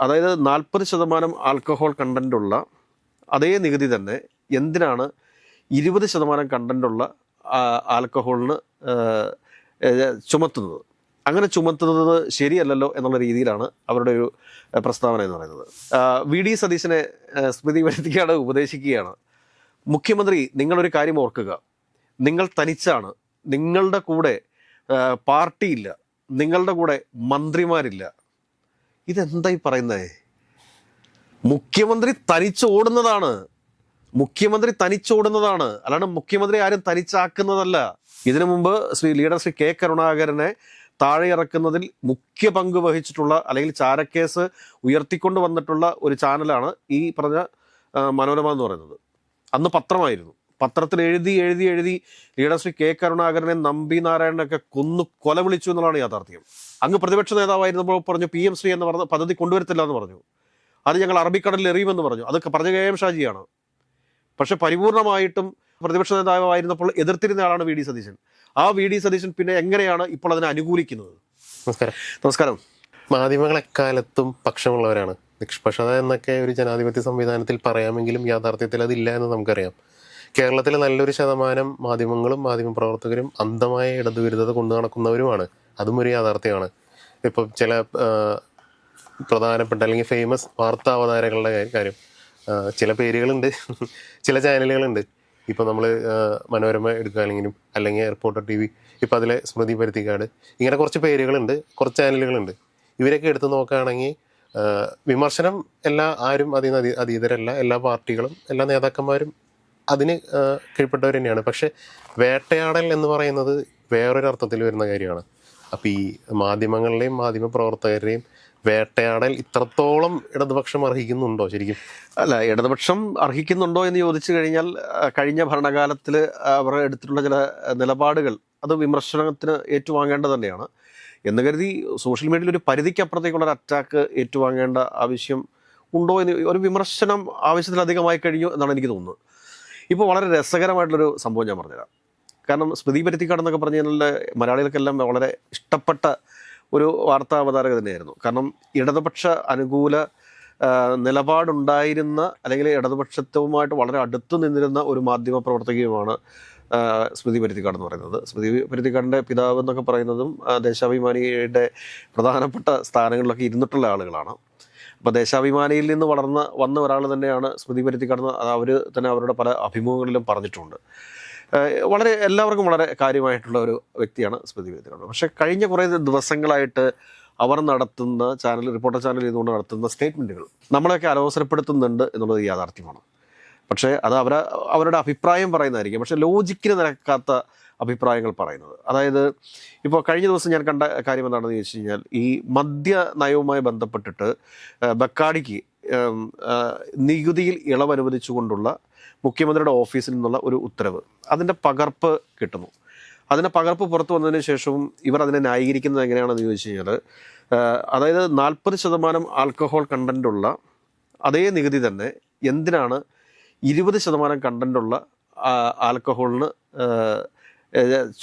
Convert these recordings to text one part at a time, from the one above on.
അതായത് 40% ആൽക്കഹോൾ കണ്ടന്റുള്ള അതേ നികുതി തന്നെ എന്തിനാണ് 20% കണ്ടന്റുള്ള ആൽക്കഹോളിന് ചുമത്തുന്നത്? അങ്ങനെ ചുമത്തുന്നത് ശരിയല്ലല്ലോ എന്നുള്ള രീതിയിലാണ് അവരുടെ ഒരു പ്രസ്താവന എന്ന് പറയുന്നത്. വി.ഡി. സതീശനെ സ്മൃതി വരുത്തിക്കാട് ഉപദേശിക്കുകയാണ്. മുഖ്യമന്ത്രി, നിങ്ങളൊരു കാര്യം ഓർക്കുക, നിങ്ങൾ തനിച്ചാണ്, നിങ്ങളുടെ കൂടെ പാർട്ടിയില്ല, നിങ്ങളുടെ കൂടെ മന്ത്രിമാരില്ല. ഇതെന്തായി പറയുന്നേ? മുഖ്യമന്ത്രി തനിച്ചോടുന്നതാണ്, മുഖ്യമന്ത്രി തനിച്ചോടുന്നതാണ്, അല്ലാണ്ട് മുഖ്യമന്ത്രി ആരും തനിച്ചാക്കുന്നതല്ല. ഇതിനു മുമ്പ് ലീഡർ ശ്രീ കെ കരുണാകരനെ താഴെ ഇറക്കുന്നതിൽ മുഖ്യ പങ്ക് വഹിച്ചിട്ടുള്ള, അല്ലെങ്കിൽ ചാരക്കേസ് ഉയർത്തിക്കൊണ്ട് വന്നിട്ടുള്ള ഒരു ചാനലാണ് ഈ പറഞ്ഞ മനോരമ എന്ന് പറയുന്നത്. അന്ന് പത്രമായിരുന്നു. പത്രത്തിൽ എഴുതി ലീഡർ ശ്രീ കെ കരുണാകരനെ നമ്പി നാരായണനൊക്കെ കൊല വിളിച്ചു എന്നുള്ളതാണ് യാഥാർത്ഥ്യം. അങ്ങ് പ്രതിപക്ഷ നേതാവായിരുന്നപ്പോൾ പറഞ്ഞു PM ശ്രീ എന്ന് പറഞ്ഞ പദ്ധതി കൊണ്ടുവരത്തില്ല എന്ന് പറഞ്ഞു. അത് ഞങ്ങൾ അറബിക്കടലിൽ എറിയുമെന്ന് പറഞ്ഞു. അതൊക്കെ പറഞ്ഞ KM ഷാജിയാണ്. പക്ഷെ പരിപൂർണമായിട്ടും പ്രതിപക്ഷ നേതാവായിരുന്നപ്പോൾ എതിർത്തിരുന്ന ആളാണ് വി.ഡി. സതീശൻ. ആ വി.ഡി. സതീശൻ പിന്നെ എങ്ങനെയാണ് ഇപ്പോൾ അതിനെ അനുകൂലിക്കുന്നത്? നമസ്കാരം. മാധ്യമങ്ങൾ എക്കാലത്തും പക്ഷമുള്ളവരാണ്. നിഷ്പക്ഷത എന്നൊക്കെ ഒരു ജനാധിപത്യ സംവിധാനത്തിൽ പറയാമെങ്കിലും യാഥാർത്ഥ്യത്തിൽ അതില്ല എന്ന് നമുക്കറിയാം. കേരളത്തിലെ നല്ലൊരു ശതമാനം മാധ്യമങ്ങളും മാധ്യമപ്രവർത്തകരും അന്ധമായ ഇടതുവിരുദ്ധത കൊണ്ടു നടക്കുന്നവരുമാണ്. അതും ഒരു യാഥാർത്ഥ്യമാണ്. ഇപ്പം ചില പ്രധാനപ്പെട്ട അല്ലെങ്കിൽ ഫേമസ് വാർത്താ അവതാരകളുടെ കാര്യം, ചില പേരുകളുണ്ട്, ചില ചാനലുകളുണ്ട്. ഇപ്പോൾ നമ്മൾ മനോരമ എടുക്കുകയാണെങ്കിലും അല്ലെങ്കിൽ റിപ്പോർട്ടർ TV, ഇപ്പോൾ അതിലെ സ്മൃതി പരുത്തിക്കാട്, ഇങ്ങനെ കുറച്ച് പേരുകളുണ്ട്, കുറച്ച് ചാനലുകളുണ്ട്. ഇവരൊക്കെ എടുത്ത് നോക്കുകയാണെങ്കിൽ വിമർശനം ആരും അതിന് അതീതരല്ല. എല്ലാ പാർട്ടികളും എല്ലാ നേതാക്കന്മാരും അതിന് കീഴ്പ്പെട്ടവർ തന്നെയാണ്. പക്ഷെ വേട്ടയാടൽ എന്ന് പറയുന്നത് വേറൊരു അർത്ഥത്തിൽ വരുന്ന കാര്യമാണ്. അപ്പോൾ ഈ മാധ്യമങ്ങളുടെയും മാധ്യമ പ്രവർത്തകരുടെയും വേട്ടയാടൽ ഇത്രത്തോളം ഇടതുപക്ഷം അർഹിക്കുന്നുണ്ടോ ശരിക്കും? അല്ല, ഇടതുപക്ഷം അർഹിക്കുന്നുണ്ടോ എന്ന് ചോദിച്ചു കഴിഞ്ഞാൽ കഴിഞ്ഞ ഭരണകാലത്തിൽ അവർ എടുത്തിട്ടുള്ള ചില നിലപാടുകൾ അത് വിമർശനത്തിന് ഏറ്റുവാങ്ങേണ്ടത് തന്നെയാണ്. എന്ന് കരുതി സോഷ്യൽ മീഡിയയിൽ ഒരു പരിധിക്കപ്പുറത്തേക്കുള്ള ഒരു അറ്റാക്ക് ഏറ്റുവാങ്ങേണ്ട ആവശ്യം ഉണ്ടോ എന്ന്, ഒരു വിമർശനം ആവശ്യത്തിലധികമായി കഴിഞ്ഞു എന്നാണ് എനിക്ക് തോന്നുന്നത്. ഇപ്പോൾ വളരെ രസകരമായിട്ടുള്ളൊരു സംഭവം ഞാൻ പറഞ്ഞുതരാം. കാരണം സ്മൃതി പരുത്തിക്കാട് എന്നൊക്കെ പറഞ്ഞു കഴിഞ്ഞാൽ മലയാളികൾക്കെല്ലാം വളരെ ഇഷ്ടപ്പെട്ട ഒരു വാർത്താ അവതാരക തന്നെയായിരുന്നു. കാരണം ഇടതുപക്ഷ അനുകൂല നിലപാടുണ്ടായിരുന്ന, അല്ലെങ്കിൽ ഇടതുപക്ഷത്തുമായിട്ട് വളരെ അടുത്ത് നിന്നിരുന്ന ഒരു മാധ്യമ പ്രവർത്തകയുമാണ് സ്മൃതി പരുത്തിക്കാട് എന്ന് പറയുന്നത്. സ്മൃതി പരുത്തിക്കാടിൻ്റെ പിതാവ് എന്നൊക്കെ പറയുന്നതും ദേശാഭിമാനിയുടെ പ്രധാനപ്പെട്ട സ്ഥാനങ്ങളിലൊക്കെ ഇരുന്നിട്ടുള്ള ആളുകളാണ്. അപ്പോൾ ദേശാഭിമാനിയിൽ നിന്ന് വന്ന ഒരാൾ തന്നെയാണ് സ്മൃതി പരുത്തിക്കാട്. അവർ തന്നെ അവരുടെ പല അഭിമുഖങ്ങളിലും പറഞ്ഞിട്ടുണ്ട്. വളരെ എല്ലാവർക്കും വളരെ കാര്യമായിട്ടുള്ള ഒരു വ്യക്തിയാണ് സ്മൃതി പരുത്തിക്കാട്. പക്ഷേ കഴിഞ്ഞ കുറേ ദിവസങ്ങളായിട്ട് അവർ നടത്തുന്ന റിപ്പോർട്ടർ ചാനൽ ചെയ്തുകൊണ്ട് നടത്തുന്ന സ്റ്റേറ്റ്മെൻറ്റുകൾ നമ്മളെയൊക്കെ അലോസരപ്പെടുത്തുന്നുണ്ട് എന്നുള്ളത് യാഥാർത്ഥ്യമാണ്. പക്ഷേ അത് അവരുടെ അഭിപ്രായം പറയുന്നതായിരിക്കും, പക്ഷേ ലോജിക്കിന് നിരക്കാത്ത അഭിപ്രായങ്ങൾ പറയുന്നത്. അതായത് ഇപ്പോൾ കഴിഞ്ഞ ദിവസം ഞാൻ കണ്ട കാര്യം എന്താണെന്ന് ചോദിച്ചു കഴിഞ്ഞാൽ, ഈ മദ്യ നയവുമായി ബന്ധപ്പെട്ടിട്ട് ബക്കാടിക്ക് നികുതിയിൽ ഇളവ് അനുവദിച്ചുകൊണ്ടുള്ള മുഖ്യമന്ത്രിയുടെ ഓഫീസിൽ നിന്നുള്ള ഒരു ഉത്തരവ്, അതിൻ്റെ പകർപ്പ് കിട്ടുന്നു. അതിൻ്റെ പകർപ്പ് പുറത്തു വന്നതിന് ശേഷവും ഇവർ അതിനെ ന്യായീകരിക്കുന്നത് എങ്ങനെയാണെന്ന് ചോദിച്ചു കഴിഞ്ഞാൽ, അതായത് 40% ആൽക്കഹോൾ കണ്ടന്റുള്ള അതേ നികുതി തന്നെ എന്തിനാണ് 20% കണ്ടന്റുള്ള ആൽക്കഹോളിന്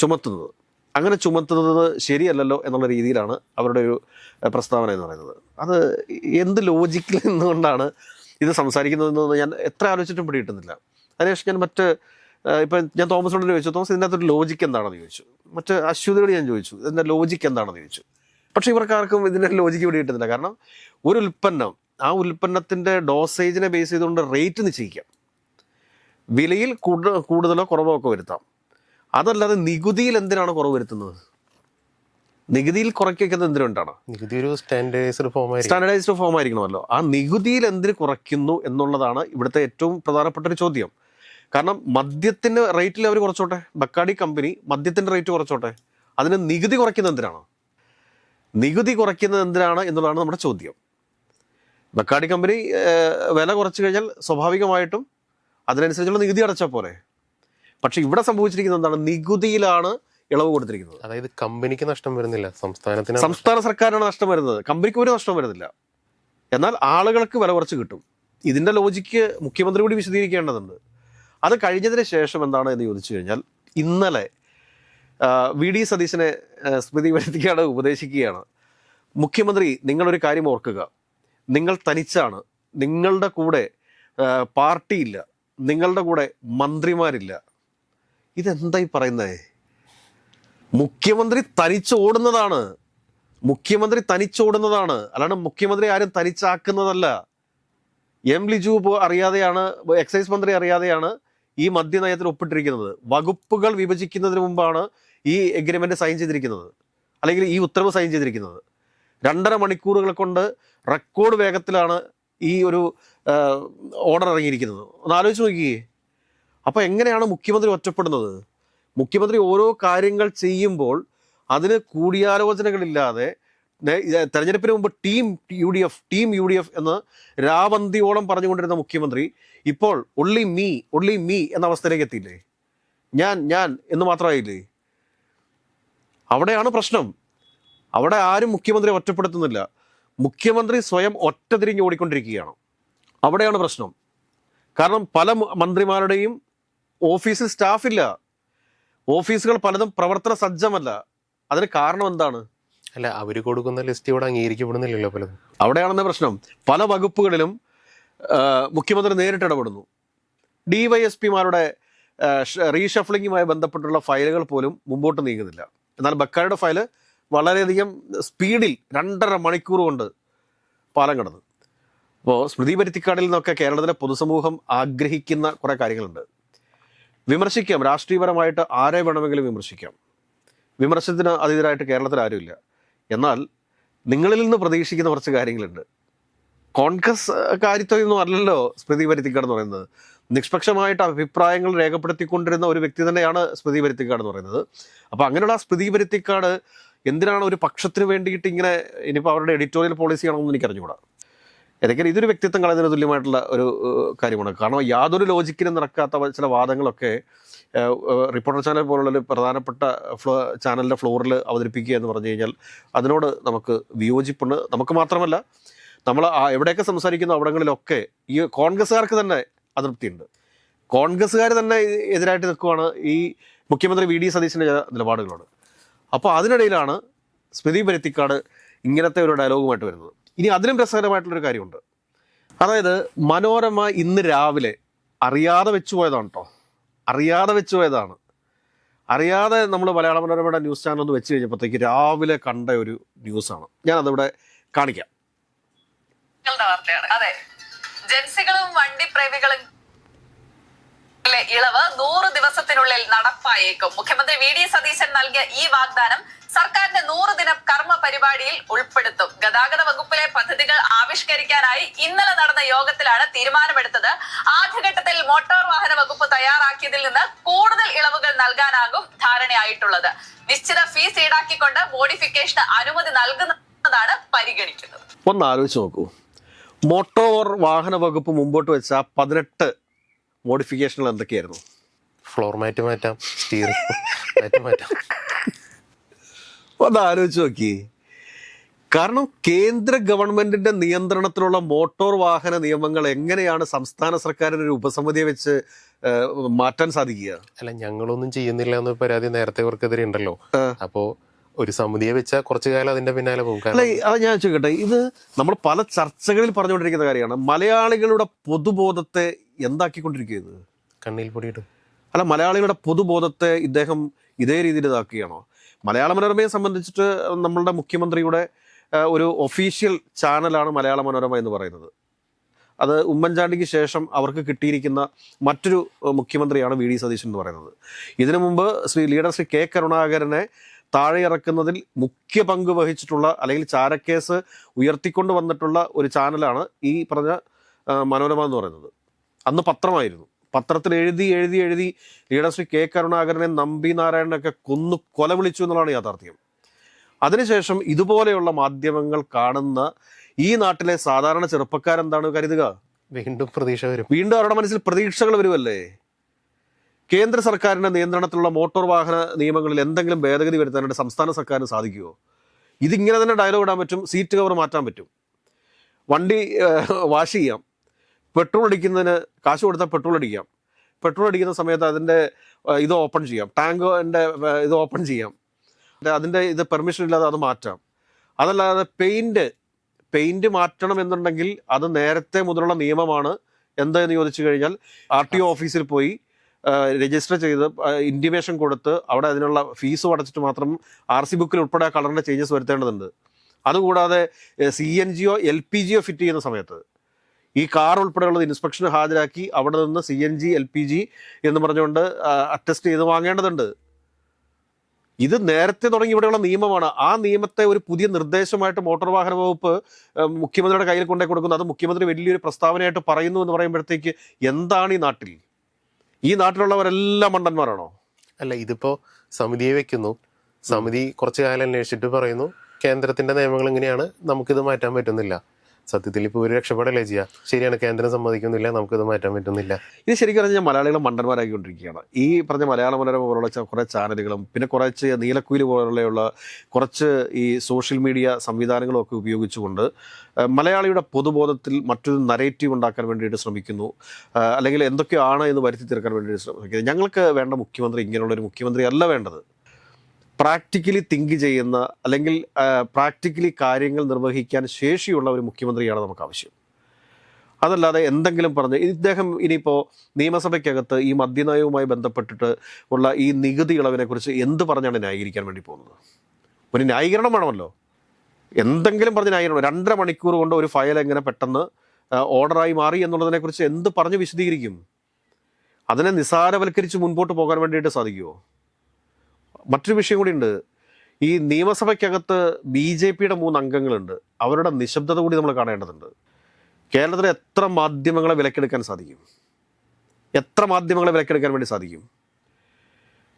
ചുമത്തുന്നത്? അങ്ങനെ ചുമത്തുന്നത് ശരിയല്ലല്ലോ എന്നുള്ള രീതിയിലാണ് അവരുടെ ഒരു പ്രസ്താവന എന്ന് പറയുന്നത്. അത് എന്ത് ലോജിക്കിൽ നിന്നുകൊണ്ടാണ് ഇത് സംസാരിക്കുന്നതെന്ന് ഞാൻ എത്ര ആലോചിച്ചിട്ടും പിടികിട്ടുന്നില്ല. അതിനുശേഷം ഞാൻ ഇപ്പം ഞാൻ തോമസിനോട് ചോദിച്ചു, തോമസ് ഇതിനകത്തൊരു ലോജിക്ക് എന്താണെന്ന് ചോദിച്ചു. മറ്റ് അശ്വതിയോട് ഞാൻ ചോദിച്ചു ഇതിൻ്റെ ലോജിക്ക് എന്താണെന്ന് ചോദിച്ചു. പക്ഷേ ഇവർക്കാർക്കും ഇതിൻ്റെ ലോജിക്ക് പിടികിട്ടുന്നില്ല. കാരണം ഒരു ഉൽപ്പന്നം, ആ ഉൽപ്പന്നത്തിൻ്റെ ഡോസേജിനെ ബേസ് ചെയ്തുകൊണ്ട് റേറ്റ് നിശ്ചയിക്കാം, വിലയിൽ കൂടുതലോ കുറവോ ഒക്കെ വരുത്താം. അതല്ലാതെ നികുതിയിൽ എന്തിനാണ് കുറവ് വരുത്തുന്നത്? നികുതിയിൽ കുറയ്ക്കുന്നത് എന്തിനുണ്ടാണ്? നികുതി ഒരു സ്റ്റാൻഡേർഡൈസ്ഡ് ഫോം ആയിരിക്കണമല്ലോ. ആ നികുതിയിൽ എന്തിന് കുറയ്ക്കുന്നു എന്നുള്ളതാണ് ഇവിടുത്തെ ഏറ്റവും പ്രധാനപ്പെട്ട ഒരു ചോദ്യം. കാരണം മദ്യത്തിൻ്റെ റേറ്റിൽ അവർ കുറച്ചോട്ടെ, ബക്കാടി കമ്പനി മദ്യത്തിൻ്റെ റേറ്റ് കുറച്ചോട്ടെ, അതിന് നികുതി കുറയ്ക്കുന്നത് എന്തിനാണ്? നികുതി കുറയ്ക്കുന്നത് എന്തിനാണ് എന്നുള്ളതാണ് നമ്മുടെ ചോദ്യം. ബക്കാടി കമ്പനി വില കുറച്ച് കഴിഞ്ഞാൽ സ്വാഭാവികമായിട്ടും അതിനനുസരിച്ചുള്ള നികുതി അടച്ചാൽ പോലെ. പക്ഷെ ഇവിടെ സംഭവിച്ചിരിക്കുന്നത് എന്താണ്? നികുതിയിലാണ് ഇളവ് കൊടുത്തിരിക്കുന്നത്. അതായത് കമ്പനിക്ക് നഷ്ടം വരുന്നില്ല, സംസ്ഥാന സർക്കാരാണ് നഷ്ടം വരുന്നത്, കമ്പനിക്ക് ഒരു നഷ്ടം വരുന്നില്ല. എന്നാൽ ആളുകൾക്ക് വില കുറച്ച് കിട്ടും. ഇതിൻ്റെ ലോജിക്ക് മുഖ്യമന്ത്രി കൂടി വിശദീകരിക്കേണ്ടതുണ്ട്. അത് കഴിഞ്ഞതിന് ശേഷം എന്താണ് എന്ന് ചോദിച്ചു കഴിഞ്ഞാൽ, ഇന്നലെ വി.ഡി. സതീശനെ സ്മൃതി വരുത്തിക്കാട് ഉപദേശിക്കുകയാണ്. മുഖ്യമന്ത്രി, നിങ്ങളൊരു കാര്യം ഓർക്കുക, നിങ്ങൾ തനിച്ചാണ്, നിങ്ങളുടെ കൂടെ പാർട്ടിയില്ല, നിങ്ങളുടെ കൂടെ മന്ത്രിമാരില്ല. ഇതെന്തായി പറയുന്നേ? മുഖ്യമന്ത്രി തനിച്ചോടുന്നതാണ്, മുഖ്യമന്ത്രി തനിച്ചോടുന്നതാണ്, അല്ലാണ്ട് മുഖ്യമന്ത്രി ആരും തനിച്ചാക്കുന്നതല്ല. എം ലിജു അറിയാതെയാണ്, എക്സൈസ് മന്ത്രി അറിയാതെയാണ് ഈ മദ്യനയത്തിൽ ഒപ്പിട്ടിരിക്കുന്നത്. വകുപ്പുകൾ വിഭജിക്കുന്നതിന് മുമ്പാണ് ഈ എഗ്രിമെന്റ് സൈൻ ചെയ്തിരിക്കുന്നത്, അല്ലെങ്കിൽ ഈ ഉത്തരവ് സൈൻ ചെയ്തിരിക്കുന്നത്. 2.5 മണിക്കൂറുകൾ കൊണ്ട് റെക്കോർഡ് വേഗത്തിലാണ് ഈ ഒരു ഓർഡർ ഇറങ്ങിയിരിക്കുന്നത്. ഒന്ന് ആലോചിച്ച് നോക്കിയേ. അപ്പോൾ എങ്ങനെയാണ് മുഖ്യമന്ത്രി ഒറ്റപ്പെടുന്നത്? മുഖ്യമന്ത്രി ഓരോ കാര്യങ്ങൾ ചെയ്യുമ്പോൾ അതിന് കൂടിയാലോചനകളില്ലാതെ തെരഞ്ഞെടുപ്പിന് മുമ്പ് ടീം യു ഡി എഫ് എന്ന് രാവന്തിയോളം പറഞ്ഞുകൊണ്ടിരുന്ന മുഖ്യമന്ത്രി ഇപ്പോൾ ഒൺലി മീ എന്ന അവസ്ഥയിലേക്ക് എത്തിയില്ലേ? ഞാൻ എന്ന് മാത്രമായില്ലേ? അവിടെയാണ് പ്രശ്നം. അവിടെ ആരും മുഖ്യമന്ത്രി ഒറ്റപ്പെടുത്തുന്നില്ല. മുഖ്യമന്ത്രി സ്വയം ഒറ്റതിരിഞ്ഞ് ഓടിക്കൊണ്ടിരിക്കുകയാണ്. അവിടെയാണ് പ്രശ്നം. കാരണം പല മന്ത്രിമാരുടെയും ഓഫീസിൽ സ്റ്റാഫില്ല, ഓഫീസുകൾ പലതും പ്രവർത്തന സജ്ജമല്ല. അതിന് കാരണം എന്താണ്? അല്ല, അവർ കൊടുക്കുന്ന ലിസ്റ്റ് ഇവിടെ അംഗീകരിക്കപ്പെടുന്നില്ലല്ലോ പലതും. അവിടെയാണെന്ന പ്രശ്നം. പല വകുപ്പുകളിലും മുഖ്യമന്ത്രി നേരിട്ട് ഇടപെടുന്നു. DYSPമാരുടെ റീഷഫ്ലിങ്ങുമായി ബന്ധപ്പെട്ടുള്ള ഫയലുകൾ പോലും മുമ്പോട്ട് നീങ്ങുന്നില്ല. എന്നാൽ ബക്കായുടെ ഫയല് വളരെയധികം സ്പീഡിൽ 2.5 മണിക്കൂർ കൊണ്ട് പാലം കടന്നു. അപ്പോൾ സ്മൃതി പരുത്തിക്കാടിൽ നിന്നൊക്കെ കേരളത്തിലെ പൊതുസമൂഹം ആഗ്രഹിക്കുന്ന കുറേ കാര്യങ്ങളുണ്ട്. വിമർശിക്കാം, രാഷ്ട്രീയപരമായിട്ട് ആരെ വേണമെങ്കിലും വിമർശിക്കാം. വിമർശനത്തിന് അതീതരായിട്ട് കേരളത്തിൽ ആരുമില്ല. എന്നാൽ നിങ്ങളിൽ നിന്ന് പ്രതീക്ഷിക്കുന്ന കുറച്ച് കാര്യങ്ങളുണ്ട്. കോൺഗ്രസ് കാര്യത്തൊന്നും അല്ലല്ലോ സ്മൃതി പരുത്തിക്കാട് എന്ന് പറയുന്നത്. നിഷ്പക്ഷമായിട്ട് അഭിപ്രായങ്ങൾ രേഖപ്പെടുത്തിക്കൊണ്ടിരുന്ന ഒരു വ്യക്തി തന്നെയാണ് സ്മൃതി പരുത്തിക്കാട് എന്ന് പറയുന്നത്. അപ്പോൾ അങ്ങനെയുള്ള സ്മൃതി പരുത്തിക്കാട് എന്തിനാണ് ഒരു പക്ഷത്തിന് വേണ്ടിയിട്ട് ഇങ്ങനെ, ഇനിയിപ്പോൾ അവരുടെ എഡിറ്റോറിയൽ പോളിസി ആണെന്ന് എനിക്ക് അറിഞ്ഞുകൂടാ. ഏതൊക്കെയാണ് ഇതൊരു വ്യക്തിത്വം കളയുന്നതിന് തുല്യമായിട്ടുള്ള ഒരു കാര്യമാണ്. കാരണം യാതൊരു ലോജിക്കിനും നടക്കാത്ത ചില വാദങ്ങളൊക്കെ റിപ്പോർട്ടർ ചാനൽ പോലുള്ളൊരു പ്രധാനപ്പെട്ട ചാനലിൻ്റെ ഫ്ലോറിൽ അവതരിപ്പിക്കുക എന്ന് പറഞ്ഞു കഴിഞ്ഞാൽ അതിനോട് നമുക്ക് വിയോജിപ്പുണ്ട്. നമുക്ക് മാത്രമല്ല, നമ്മൾ എവിടെയൊക്കെ സംസാരിക്കുന്ന അവിടങ്ങളിലൊക്കെ ഈ കോൺഗ്രസ്സുകാർക്ക് തന്നെ അതൃപ്തിയുണ്ട്. കോൺഗ്രസ്സുകാർ തന്നെ എതിരായിട്ട് നിൽക്കുവാണ് ഈ മുഖ്യമന്ത്രി VD സതീശൻ്റെ നിലപാടുകളോട്. അപ്പോൾ അതിനിടയിലാണ് സ്മൃതി പരുത്തിക്കാട് ഇങ്ങനത്തെ ഒരു ഡയലോഗുമായിട്ട് വരുന്നത്. ഇനി അതിലും രസകരമായിട്ടുള്ളൊരു കാര്യമുണ്ട്. അതായത് മനോരമ ഇന്ന് രാവിലെ അറിയാതെ വെച്ചുപോയതാണ് കേട്ടോ, അറിയാതെ നമ്മൾ മലയാള മനോരമയുടെ ന്യൂസ് ചാനൽ ഒന്ന് വെച്ച് കഴിഞ്ഞപ്പോഴത്തേക്ക് രാവിലെ കണ്ട ഒരു ന്യൂസാണ്. ഞാനതിവിടെ കാണിക്കാം. വാർത്തയാണ്. അതെ, ജൻസികളും വണ്ടിപ്രേമികളും ഇളവ് 100 ദിവസത്തിനുള്ളിൽ നടപ്പായേക്കും. മുഖ്യമന്ത്രി VD സതീശൻ നൽകിയ ഈ വാഗ്ദാനം സർക്കാരിന്റെ 100 ദിന കർമ്മ പരിപാടിയിൽ ഉൾപ്പെടുത്തും. ഗതാഗത വകുപ്പിലെ പദ്ധതികൾ ആവിഷ്കരിക്കാനായി ഇന്നലെ നടന്ന യോഗത്തിലാണ് തീരുമാനമെടുത്തത്. ആദ്യഘട്ടത്തിൽ മോട്ടോർ വാഹന വകുപ്പ് തയ്യാറാക്കിയതിൽ നിന്ന് കൂടുതൽ ഇളവുകൾ നൽകാനാകും ധാരണയായിട്ടുള്ളത്. നിശ്ചിത ഫീസ് ഈടാക്കിക്കൊണ്ട് മോഡിഫിക്കേഷന് അനുമതി നൽകുന്നതാണ് പരിഗണിക്കുന്നത്. ഒന്ന് ആലോചിച്ച് നോക്കൂ, മോട്ടോർ വാഹന വകുപ്പ് മുമ്പോട്ട് വെച്ച 18 മോഡിഫിക്കേഷനുകൾ എന്തൊക്കെയായിരുന്നു? ഫ്ലോർ മാറ്റ് മാറ്റാം, സ്റ്റീറിംഗ് മാറ്റാം. ഒന്ന് ആലോചിച്ച് നോക്കി. കാരണം കേന്ദ്ര ഗവൺമെന്റിന്റെ നിയന്ത്രണത്തിലുള്ള മോട്ടോർ വാഹന നിയമങ്ങൾ എങ്ങനെയാണ് സംസ്ഥാന സർക്കാരിന് ഒരു ഉപസമിതിയെ വെച്ച് മാറ്റാൻ സാധിക്കുക? അല്ല, ഞങ്ങളൊന്നും ചെയ്യുന്നില്ല എന്ന പരാതി നേരത്തെ ഇവർക്കെതിരെ ഉണ്ടല്ലോ. അപ്പോ ഒരു സമിതിയെ വെച്ചാൽ കുറച്ചു കാലം അതിന്റെ പിന്നാലെ പോകും. അല്ല, അത് ഞാൻ ചോദിക്കട്ടെ, ഇത് നമ്മൾ പല ചർച്ചകളിൽ പറഞ്ഞുകൊണ്ടിരിക്കുന്ന കാര്യമാണ്. മലയാളികളുടെ പൊതുബോധത്തെ എന്താക്കിക്കൊണ്ടിരിക്കുന്നത്? കണ്ണിൽ പൊടിയിടും. അല്ല, മലയാളികളുടെ പൊതുബോധത്തെ ഇദ്ദേഹം ഇതേ രീതിയിൽ ഇതാക്കുകയാണോ? മലയാള മനോരമയെ സംബന്ധിച്ചിട്ട് നമ്മളുടെ മുഖ്യമന്ത്രിയുടെ ഒരു ഒഫീഷ്യൽ ചാനലാണ് മലയാള മനോരമ എന്ന് പറയുന്നത്. അത് ഉമ്മൻചാണ്ടിക്ക് ശേഷം അവർക്ക് കിട്ടിയിരിക്കുന്ന മറ്റൊരു മുഖ്യമന്ത്രിയാണ് VD സതീശൻ എന്ന് പറയുന്നത്. ഇതിനു മുമ്പ് ലീഡർ ശ്രീ K കരുണാകരനെ താഴെ ഇറക്കുന്നതിൽ മുഖ്യ പങ്ക് വഹിച്ചിട്ടുള്ള, അല്ലെങ്കിൽ ചാരക്കേസ് ഉയർത്തിക്കൊണ്ട് വന്നിട്ടുള്ള ഒരു ചാനലാണ് ഈ പറഞ്ഞ മനോരമ എന്ന് പറയുന്നത്. അന്ന് പത്രമായിരുന്നു. പത്രത്തിൽ എഴുതി ലീഡർ ശ്രീ K കരുണാകരനെ നമ്പി നാരായണനൊക്കെ കൊല വിളിച്ചു എന്നുള്ളതാണ് യാഥാർത്ഥ്യം. അതിനുശേഷം ഇതുപോലെയുള്ള മാധ്യമങ്ങൾ കാണുന്ന ഈ നാട്ടിലെ സാധാരണ ചെറുപ്പക്കാരെന്താണ് കരുതുക? വീണ്ടും പ്രതീക്ഷ വരും. വീണ്ടും അവരുടെ മനസ്സിൽ പ്രതീക്ഷകൾ വരുമല്ലേ? കേന്ദ്ര സർക്കാരിൻ്റെ നിയന്ത്രണത്തിലുള്ള മോട്ടോർ വാഹന നിയമങ്ങളിൽ എന്തെങ്കിലും ഭേദഗതി വരുത്താനായിട്ട് സംസ്ഥാന സർക്കാരിന് സാധിക്കുമോ? ഇതിങ്ങനെ തന്നെ ഡയലോഗ് ഇടാൻ പറ്റും, സീറ്റ് കവർ മാറ്റാൻ പറ്റും, വണ്ടി വാഷ് ചെയ്യാം, പെട്രോൾ അടിക്കുന്നതിന് കാശ് കൊടുത്താൽ പെട്രോൾ അടിക്കാം, പെട്രോൾ അടിക്കുന്ന സമയത്ത് അതിൻ്റെ ഇത് ഓപ്പൺ ചെയ്യാം, ടാങ്കിൻ്റെ ഇത് ഓപ്പൺ ചെയ്യാം, അതിൻ്റെ ഇത് പെർമിഷൻ ഇല്ലാതെ അത് മാറ്റാം. അതല്ലാതെ പെയിന്റ് മാറ്റണം എന്നുണ്ടെങ്കിൽ അത് നേരത്തെ മുതലുള്ള നിയമമാണ്. എന്തെന്ന് ചോദിച്ചു കഴിഞ്ഞാൽ RTO ഓഫീസിൽ പോയി രജിസ്റ്റർ ചെയ്ത് ഇൻറ്റിമേഷൻ കൊടുത്ത് അവിടെ അതിനുള്ള ഫീസ് അടച്ചിട്ട് മാത്രം RC ബുക്കിൽ ഉൾപ്പെടെ ആ കളറിൻ്റെ ചേഞ്ചസ് വരുത്തേണ്ടതുണ്ട്. അതുകൂടാതെ CNGയോ LPGയോ ഫിറ്റ് ചെയ്യുന്ന സമയത്ത് ഈ കാർ ഉൾപ്പെടെയുള്ളത് ഇൻസ്പെക്ഷന് ഹാജരാക്കി അവിടെ നിന്ന് CNG LPG എന്ന് പറഞ്ഞുകൊണ്ട് അറ്റസ്റ്റ് ചെയ്ത് വാങ്ങേണ്ടതുണ്ട്. ഇത് നേരത്തെ തുടങ്ങി ഇവിടെയുള്ള നിയമമാണ്. ആ നിയമത്തെ ഒരു പുതിയ നിർദ്ദേശമായിട്ട് മോട്ടോർ വാഹന വകുപ്പ് മുഖ്യമന്ത്രിയുടെ കയ്യിൽ കൊണ്ടേ കൊടുക്കുന്നു. അത് മുഖ്യമന്ത്രി വലിയൊരു പ്രസ്താവനയായിട്ട് പറയുന്നു എന്ന് പറയുമ്പോഴത്തേക്ക് എന്താണ് ഈ നാട്ടിൽ? ഈ നാട്ടിലുള്ളവരെല്ലാം മണ്ടന്മാരാണോ? അല്ല, ഇതിപ്പോ സമിതിയെ വെക്കുന്നു, സമിതി കുറച്ചു കാലം അന്വേഷിച്ചിട്ട് പറയുന്നു കേന്ദ്രത്തിന്റെ നിയമങ്ങൾ ഇങ്ങനെയാണ്, നമുക്കിത് മാറ്റാൻ പറ്റുന്നില്ല. സത്യത്തിൽ ഇപ്പോൾ ഒരു രക്ഷപ്പെടലേ ചെയ്യുക. ശരിയാണ്, കേന്ദ്രം സമ്മതിക്കുന്നില്ല, നമുക്കിത് മാറ്റാൻ പറ്റുന്നില്ല. ഇത് ശരിക്കും പറഞ്ഞാൽ മലയാളികളെ മണ്ടന്മാരാക്കിക്കൊണ്ടിരിക്കുകയാണ്. ഈ പറഞ്ഞ മലയാള മനോരമ പോലുള്ള കുറേ ചാനലുകളും പിന്നെ കുറച്ച് നീലക്കുയിൽ പോലെയുള്ള കുറച്ച് ഈ സോഷ്യൽ മീഡിയ സംവിധാനങ്ങളും ഒക്കെ ഉപയോഗിച്ചുകൊണ്ട് മലയാളിയുടെ പൊതുബോധത്തിൽ മറ്റൊരു നരേറ്റീവ് ഉണ്ടാക്കാൻ വേണ്ടിയിട്ട് ശ്രമിക്കുന്നു, അല്ലെങ്കിൽ എന്തൊക്കെയാണ് എന്ന് വരുത്തി തീർക്കാൻ വേണ്ടിയിട്ട് ശ്രമിക്കുന്നത്. ഞങ്ങൾക്ക് വേണ്ട മുഖ്യമന്ത്രി ഇങ്ങനെയുള്ളൊരു മുഖ്യമന്ത്രി അല്ല വേണ്ടത്. പ്രാക്ടിക്കലി തിങ്ക് ചെയ്യുന്ന അല്ലെങ്കിൽ പ്രാക്ടിക്കലി കാര്യങ്ങൾ നിർവഹിക്കാൻ ശേഷിയുള്ള ഒരു മുഖ്യമന്ത്രിയാണ് നമുക്ക് ആവശ്യം. അതല്ലാതെ എന്തെങ്കിലും പറഞ്ഞ് ഇദ്ദേഹം ഇനിയിപ്പോൾ നിയമസഭയ്ക്കകത്ത് ഈ മദ്യനയവുമായി ബന്ധപ്പെട്ടിട്ട് ഉള്ള ഈ നികുതി ഇളവിനെക്കുറിച്ച് എന്ത് പറഞ്ഞാണ് ന്യായീകരിക്കാൻ വേണ്ടി പോകുന്നത്? ഒരു ന്യായീകരണം വേണമല്ലോ, എന്തെങ്കിലും പറഞ്ഞ് ന്യായീകരണം. 2.5 മണിക്കൂർ കൊണ്ട് ഒരു ഫയൽ എങ്ങനെ പെട്ടെന്ന് ഓർഡറായി മാറി എന്നുള്ളതിനെക്കുറിച്ച് എന്ത് പറഞ്ഞ് വിശദീകരിക്കും? അതിനെ നിസാരവൽക്കരിച്ച് മുൻപോട്ട് പോകാൻ വേണ്ടിയിട്ട് സാധിക്കുമോ? മറ്റൊരു വിഷയം കൂടി ഉണ്ട്. ഈ നിയമസഭയ്ക്കകത്ത് BJPയുടെ 3 അംഗങ്ങളുണ്ട്. അവരുടെ നിശബ്ദത കൂടി നമ്മൾ കാണേണ്ടതുണ്ട്. കേരളത്തിലെ എത്ര മാധ്യമങ്ങളെ വിലക്കെടുക്കാൻ സാധിക്കും? എത്ര മാധ്യമങ്ങളെ വിലക്കെടുക്കാൻ വേണ്ടി സാധിക്കും?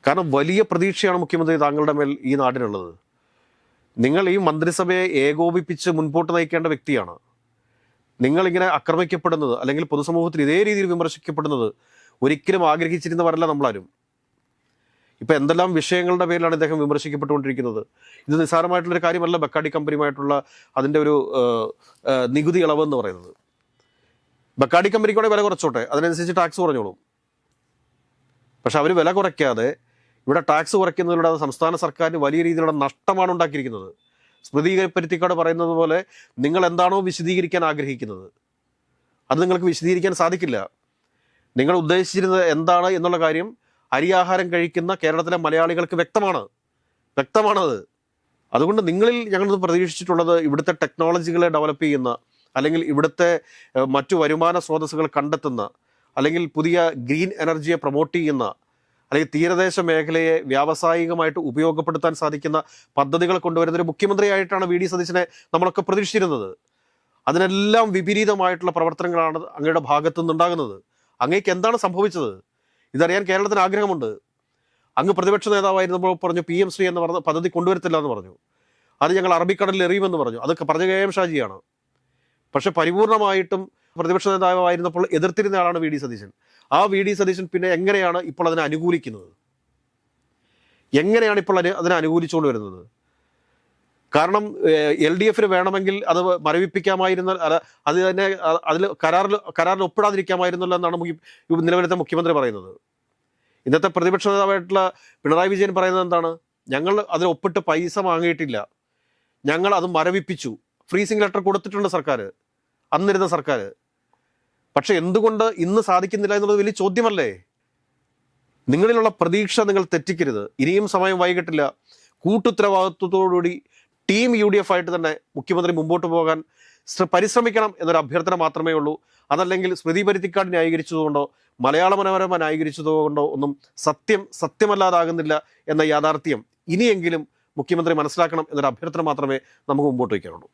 കാരണം വലിയ പ്രതീക്ഷയാണ് മുഖ്യമന്ത്രി താങ്കളുടെ മേൽ ഈ നാടിനുള്ളത്. നിങ്ങൾ ഈ മന്ത്രിസഭയെ ഏകോപിപ്പിച്ച് മുൻപോട്ട് നയിക്കേണ്ട വ്യക്തിയാണ്. നിങ്ങളിങ്ങനെ ആക്രമിക്കപ്പെടുന്നത് അല്ലെങ്കിൽ പൊതുസമൂഹത്തിൽ ഇതേ രീതിയിൽ വിമർശിക്കപ്പെടുന്നത് ഒരിക്കലും ആഗ്രഹിച്ചിരുന്നവരല്ല നമ്മളാരും. ഇപ്പം എന്തെല്ലാം വിഷയങ്ങളുടെ പേരിലാണ് ഇദ്ദേഹം വിമർശിക്കപ്പെട്ടുകൊണ്ടിരിക്കുന്നത്. ഇത് നിസ്സാരമായിട്ടുള്ളൊരു കാര്യമല്ല. ബക്കാഡി കമ്പനിയുമായിട്ടുള്ള അതിൻ്റെ ഒരു നികുതി ഇളവ് എന്ന് പറയുന്നത്. ബക്കാഡി കമ്പനിക്കൂടെ വില കുറച്ചോട്ടെ, അതിനനുസരിച്ച് ടാക്സ് കുറഞ്ഞോളും. പക്ഷെ അവർ വില കുറയ്ക്കാതെ ഇവിടെ ടാക്സ് കുറയ്ക്കുന്നതിലൂടെ അത് സംസ്ഥാന സർക്കാരിന് വലിയ രീതിയിലുള്ള നഷ്ടമാണ് ഉണ്ടാക്കിയിരിക്കുന്നത്. സ്മൃതി പരുത്തിക്കാട് പറയുന്നത് പോലെ നിങ്ങൾ എന്താണോ വിശദീകരിക്കാൻ ആഗ്രഹിക്കുന്നത് അത് നിങ്ങൾക്ക് വിശദീകരിക്കാൻ സാധിക്കില്ല. നിങ്ങൾ ഉദ്ദേശിച്ചിരുന്നത് എന്താണ് എന്നുള്ള കാര്യം അരിയാഹാരം കഴിക്കുന്ന കേരളത്തിലെ മലയാളികൾക്ക് വ്യക്തമാണത്. അതുകൊണ്ട് നിങ്ങളിൽ ഞങ്ങൾ പ്രതീക്ഷിച്ചിട്ടുള്ളത് ഇവിടുത്തെ ടെക്നോളജികളെ ഡെവലപ്പ് ചെയ്യുന്ന, അല്ലെങ്കിൽ ഇവിടുത്തെ മറ്റു വരുമാന സ്രോതസ്സുകൾ കണ്ടെത്തുന്ന, അല്ലെങ്കിൽ പുതിയ ഗ്രീൻ എനർജിയെ പ്രൊമോട്ട് ചെയ്യുന്ന, അല്ലെങ്കിൽ തീരദേശ മേഖലയെ വ്യാവസായികമായിട്ട് ഉപയോഗപ്പെടുത്താൻ സാധിക്കുന്ന പദ്ധതികൾ കൊണ്ടുവരുന്ന ഒരു മുഖ്യമന്ത്രിയായിട്ടാണ് VD സതീശനെ നമ്മളൊക്കെ പ്രതീക്ഷിച്ചിരുന്നത്. അതിനെല്ലാം വിപരീതമായിട്ടുള്ള പ്രവർത്തനങ്ങളാണ് അങ്ങയുടെ ഭാഗത്തു നിന്നുണ്ടാകുന്നത്. അങ്ങേക്ക് എന്താണ് സംഭവിച്ചത്? ഇതറിയാൻ കേരളത്തിന് ആഗ്രഹമുണ്ട്. അങ്ങ് പ്രതിപക്ഷ നേതാവായിരുന്നപ്പോൾ പറഞ്ഞു PM ശ്രീ എന്ന് പറഞ്ഞ പദ്ധതി കൊണ്ടുവരത്തില്ല എന്ന് പറഞ്ഞു. അത് ഞങ്ങൾ അറബിക്കടലിൽ എറിയുമെന്ന് പറഞ്ഞു. അതൊക്കെ പറഞ്ഞ KM ഷാജിയാണ്. പക്ഷെ പരിപൂർണമായിട്ടും പ്രതിപക്ഷ നേതാവായിരുന്നപ്പോൾ എതിർത്തിരുന്ന ആളാണ് VD സതീശൻ. ആ VD സതീശൻ പിന്നെ എങ്ങനെയാണ് ഇപ്പോൾ അതിനെ അനുകൂലിക്കുന്നത്? എങ്ങനെയാണ് ഇപ്പോൾ അതിനെ അനുകൂലിച്ചുകൊണ്ട് വരുന്നത്? കാരണം LDFന് വേണമെങ്കിൽ അത് മരവിപ്പിക്കാമായിരുന്ന, അത് തന്നെ അതിൽ കരാറിൽ ഒപ്പിടാതിരിക്കാമായിരുന്നല്ലോ എന്നാണ് നിലവിലത്തെ മുഖ്യമന്ത്രി പറയുന്നത്. ഇന്നത്തെ പ്രതിപക്ഷ നേതാവായിട്ടുള്ള പിണറായി വിജയൻ പറയുന്നത് എന്താണ്? ഞങ്ങൾ അതിൽ ഒപ്പിട്ട് പൈസ വാങ്ങിയിട്ടില്ല, ഞങ്ങൾ അത് മരവിപ്പിച്ചു. ഫ്രീസിംഗ് ലെറ്റർ കൊടുത്തിട്ടുണ്ട് സർക്കാർ, അന്നിരുന്ന സർക്കാർ. പക്ഷെ എന്തുകൊണ്ട് ഇന്ന് സാധിക്കുന്നില്ല എന്നുള്ളത് വലിയ ചോദ്യമല്ലേ? നിങ്ങളിലുള്ള പ്രതീക്ഷ നിങ്ങൾ തെറ്റിക്കരുത്. ഇനിയും സമയം വൈകിട്ടില്ല. കൂട്ടുത്തരവാദിത്വത്തോടുകൂടി ടീം UDF ആയിട്ട് തന്നെ മുഖ്യമന്ത്രി മുമ്പോട്ട് പോകാൻ പരിശ്രമിക്കണം എന്നൊരു അഭ്യർത്ഥന മാത്രമേ ഉള്ളൂ. അതല്ലെങ്കിൽ സ്മൃതി പരുത്തിക്കാട് ന്യായീകരിച്ചതുകൊണ്ടോ മലയാള മനോരമ ന്യായീകരിച്ചതുകൊണ്ടോ ഒന്നും സത്യമല്ലാതാകുന്നില്ല എന്ന യാഥാർത്ഥ്യം ഇനിയെങ്കിലും മുഖ്യമന്ത്രി മനസ്സിലാക്കണം എന്നൊരു അഭ്യർത്ഥന മാത്രമേ നമുക്ക് മുമ്പോട്ട് വയ്ക്കാനുള്ളൂ.